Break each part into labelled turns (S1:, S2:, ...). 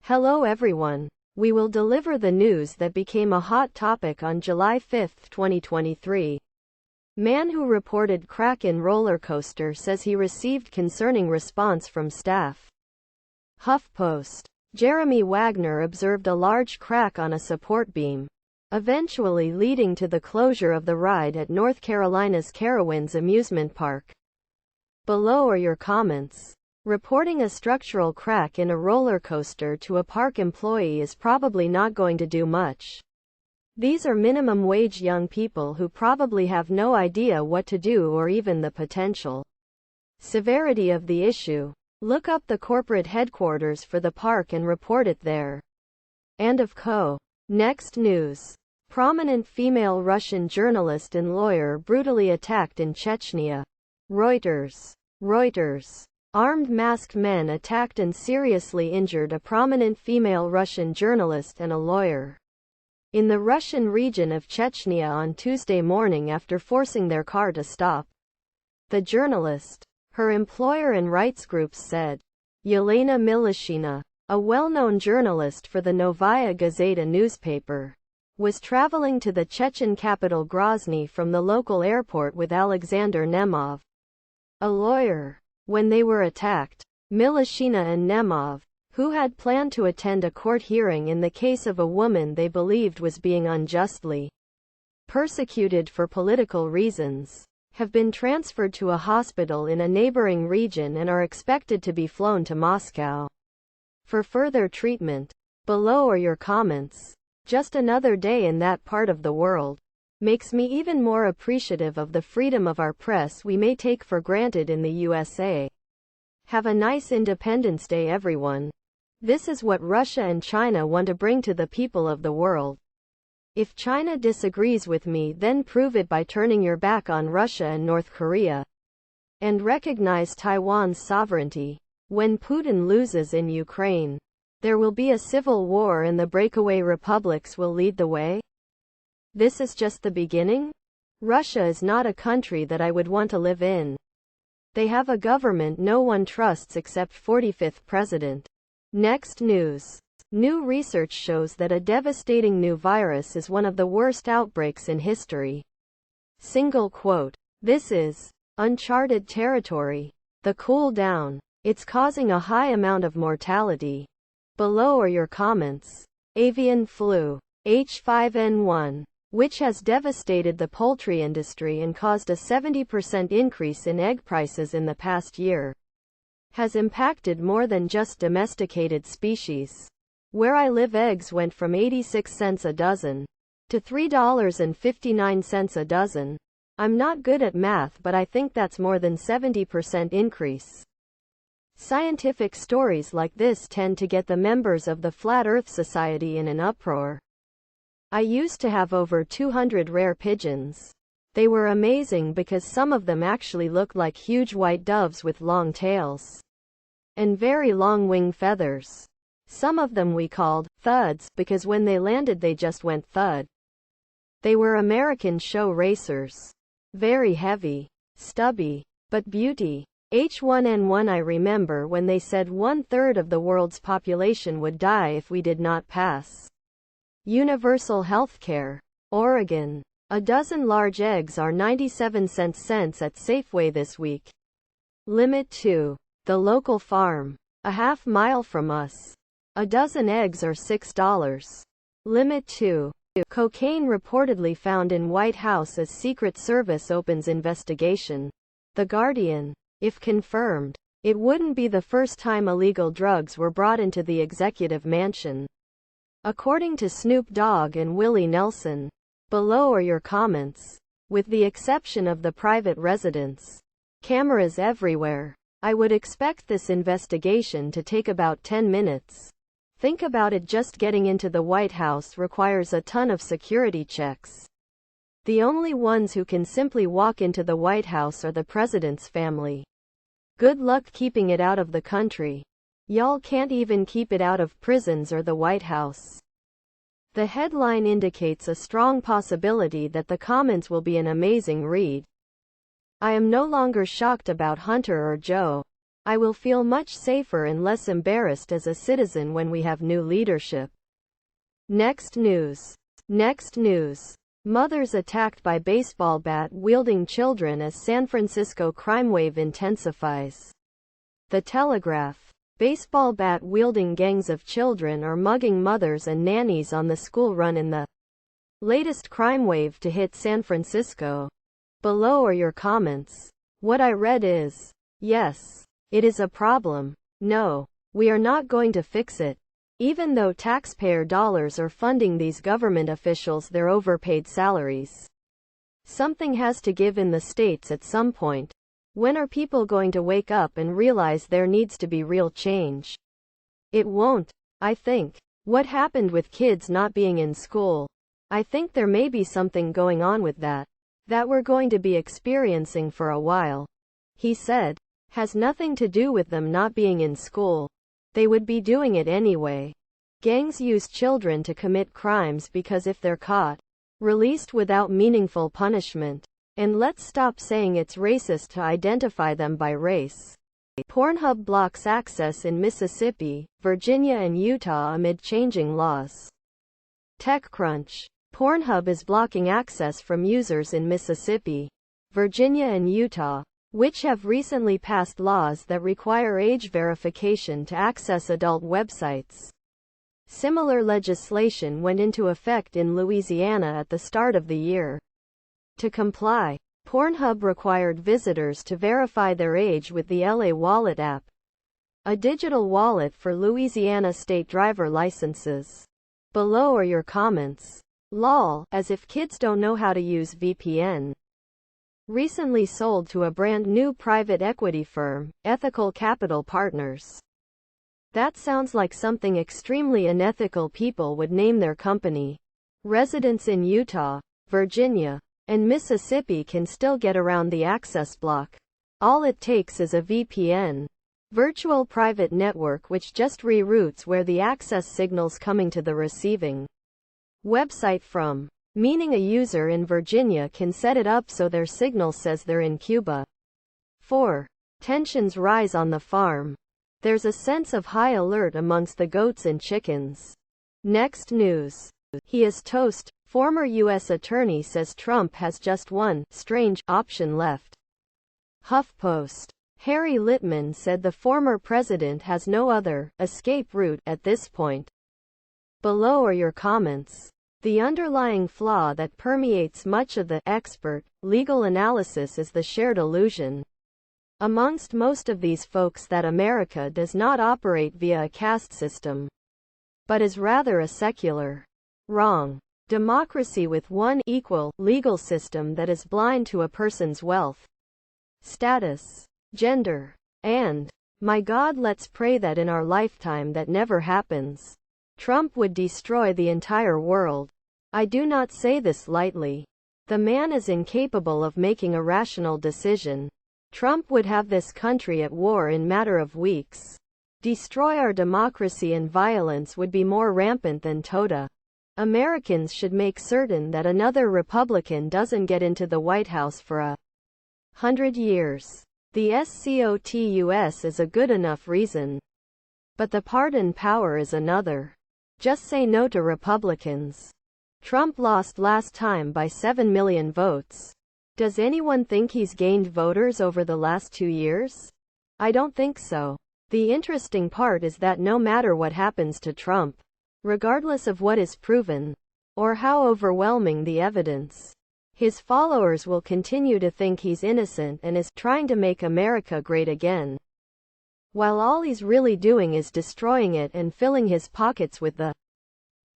S1: Hello everyone. We will deliver the news that became a hot topic on July 5, 2023. Man who reported crack in roller coaster says he received concerning response from staff. HuffPost. Jeremy Wagner observed a large crack on a support beam, eventually leading to the closure of the ride at North Carolina's Carowinds amusement park. Below are your comments. Reporting a structural crack in a roller coaster to a park employee is probably not going to do much. These are minimum wage young people who probably have no idea what to do or even the potential severity of the issue. Look up the corporate headquarters for the park and report it there. And of co. Next news. Prominent female Russian journalist and lawyer brutally attacked in Chechnya. Reuters. Armed masked men attacked and seriously injured a prominent female Russian journalist and a lawyer in the Russian region of Chechnya on Tuesday morning after forcing their car to stop. The journalist, her employer and rights groups said. Yelena Milashina, a well-known journalist for the Novaya Gazeta newspaper, was traveling to the Chechen capital Grozny from the local airport with Alexander Nemov, a lawyer. When they were attacked, Milashina and Nemov, who had planned to attend a court hearing in the case of a woman they believed was being unjustly persecuted for political reasons, have been transferred to a hospital in a neighboring region and are expected to be flown to Moscow for further treatment. Below are your comments. Just another day in that part of the world. Makes me even more appreciative of the freedom of our press we may take for granted in the USA. Have a nice Independence Day everyone. This is what Russia and China want to bring to the people of the world. If China disagrees with me, then prove it by turning your back on Russia and North Korea. And recognize Taiwan's sovereignty. When Putin loses in Ukraine, there will be a civil war and the breakaway republics will lead the way. This is just the beginning? Russia is not a country that I would want to live in. They have a government no one trusts except 45th president. Next news. New research shows that a devastating new virus is one of the worst outbreaks in history. Single quote. This is uncharted territory. The cool down. It's causing a high amount of mortality. Below are your comments. Avian flu. H5N1. Which has devastated the poultry industry and caused a 70% increase in egg prices in the past year, has impacted more than just domesticated species. Where I live, eggs went from 86 cents a dozen to $3.59 a dozen. I'm not good at math, but I think that's more than 70% increase. Scientific stories like this tend to get the members of the Flat Earth Society in an uproar. I used to have over 200 rare pigeons. They were amazing because some of them actually looked like huge white doves with long tails and very long wing feathers. Some of them we called thuds because when they landed they just went thud. They were American show racers. Very heavy, stubby, but beauty. H1N1. I remember when they said 1/3 of the world's population would die if we did not pass universal healthcare. Oregon. A dozen large eggs are 97 cents at Safeway this week. Limit 2. The local farm. A half mile from us. A dozen eggs are $6. Limit 2. Cocaine reportedly found in White House as Secret Service opens investigation. The Guardian. If confirmed, it wouldn't be the first time illegal drugs were brought into the executive mansion, according to Snoop Dogg and Willie Nelson. Below are your comments. With the exception of the private residence, cameras everywhere. I would expect this investigation to take about 10 minutes. Think about it, just getting into the White House requires a ton of security checks. The only ones who can simply walk into the White House are the president's family. Good luck keeping it out of the country. Y'all can't even keep it out of prisons or the White House. The headline indicates a strong possibility that the comments will be an amazing read. I am no longer shocked about Hunter or Joe. I will feel much safer and less embarrassed as a citizen when we have new leadership. Next news. Next news. Mothers attacked by baseball bat wielding children as San Francisco crime wave intensifies. The Telegraph. Baseball bat wielding gangs of children are mugging mothers and nannies on the school run in the latest crime wave to hit San Francisco. Below are your comments. What I read is, yes, it is a problem. No, we are not going to fix it. Even though taxpayer dollars are funding these government officials their overpaid salaries. Something has to give in the states at some point. When are people going to wake up and realize there needs to be real change? It won't, I think. What happened with kids not being in school? I think there may be something going on with that we're going to be experiencing for a while. He said, has nothing to do with them not being in school. They would be doing it anyway. Gangs use children to commit crimes because if they're caught, released without meaningful punishment. And let's stop saying it's racist to identify them by race. Pornhub blocks access in Mississippi, Virginia and Utah amid changing laws. TechCrunch. Pornhub is blocking access from users in Mississippi, Virginia and Utah, which have recently passed laws that require age verification to access adult websites. Similar legislation went into effect in Louisiana at the start of the year. To comply, Pornhub required visitors to verify their age with the LA Wallet app, a digital wallet for Louisiana state driver licenses. Below are your comments. Lol, as if kids don't know how to use VPN. Recently sold to a brand new private equity firm, Ethical Capital Partners. That sounds like something extremely unethical people would name their company. Residents in Utah, Virginia, and Mississippi can still get around the access block. All it takes is a VPN, virtual private network which just reroutes where the access signal's coming to the receiving website from, meaning a user in Virginia can set it up so their signal says they're in Cuba. 4. Tensions rise on the farm. There's a sense of high alert amongst the goats and chickens. Next news. He is toast. Former U.S. attorney says Trump has just one strange option left. HuffPost. Harry Litman said the former president has no other escape route at this point. Below are your comments. The underlying flaw that permeates much of the expert legal analysis is the shared illusion amongst most of these folks that America does not operate via a caste system, but is rather a secular, wrong, democracy with one equal legal system that is blind to a person's wealth, status, gender, and, my God, let's pray that in our lifetime that never happens. Trump would destroy the entire world. I do not say this lightly. The man is incapable of making a rational decision. Trump would have this country at war in matter of weeks. Destroy our democracy and violence would be more rampant than Tota. Americans should make certain that another Republican doesn't get into the White House for 100 years. The SCOTUS is a good enough reason. But the pardon power is another. Just say no to Republicans. Trump lost last time by 7 million votes. Does anyone think he's gained voters over the last 2 years? I don't think so. The interesting part is that no matter what happens to Trump, regardless of what is proven, or how overwhelming the evidence, his followers will continue to think he's innocent and is trying to make America great again, while all he's really doing is destroying it and filling his pockets with the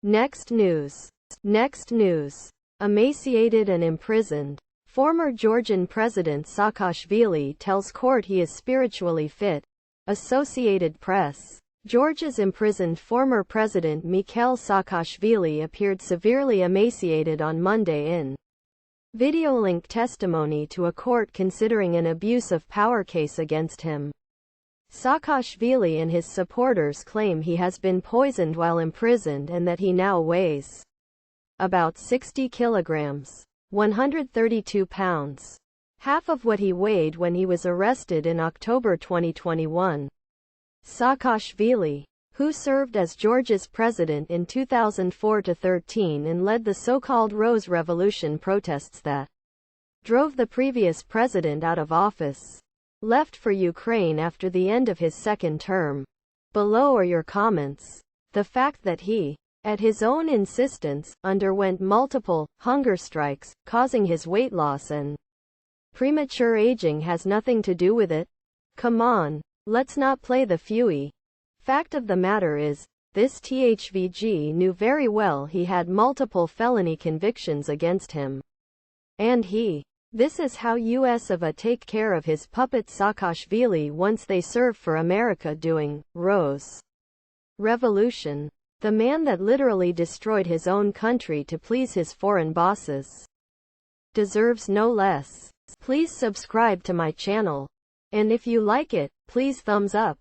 S1: next news. Next news. Emaciated and imprisoned. Former Georgian President Saakashvili tells court he is spiritually fit. Associated Press. Georgia's imprisoned former president Mikhail Saakashvili appeared severely emaciated on Monday in video-linked testimony to a court considering an abuse of power case against him. Saakashvili and his supporters claim he has been poisoned while imprisoned and that he now weighs about 60 kilograms, 132 pounds. half of what he weighed when he was arrested in October 2021. Saakashvili, who served as Georgia's president in 2004-13 and led the so-called Rose Revolution protests that drove the previous president out of office, left for Ukraine after the end of his second term. Below are your comments. The fact that he, at his own insistence, underwent multiple hunger strikes, causing his weight loss and premature aging has nothing to do with it? Come on, let's not play the fooey. Fact of the matter is, this THVG knew very well he had multiple felony convictions against him. And this is how US of A take care of his puppet Saakashvili once they serve for America doing Rose Revolution. The man that literally destroyed his own country to please his foreign bosses deserves no less. Please subscribe to my channel. And if you like it, please thumbs up.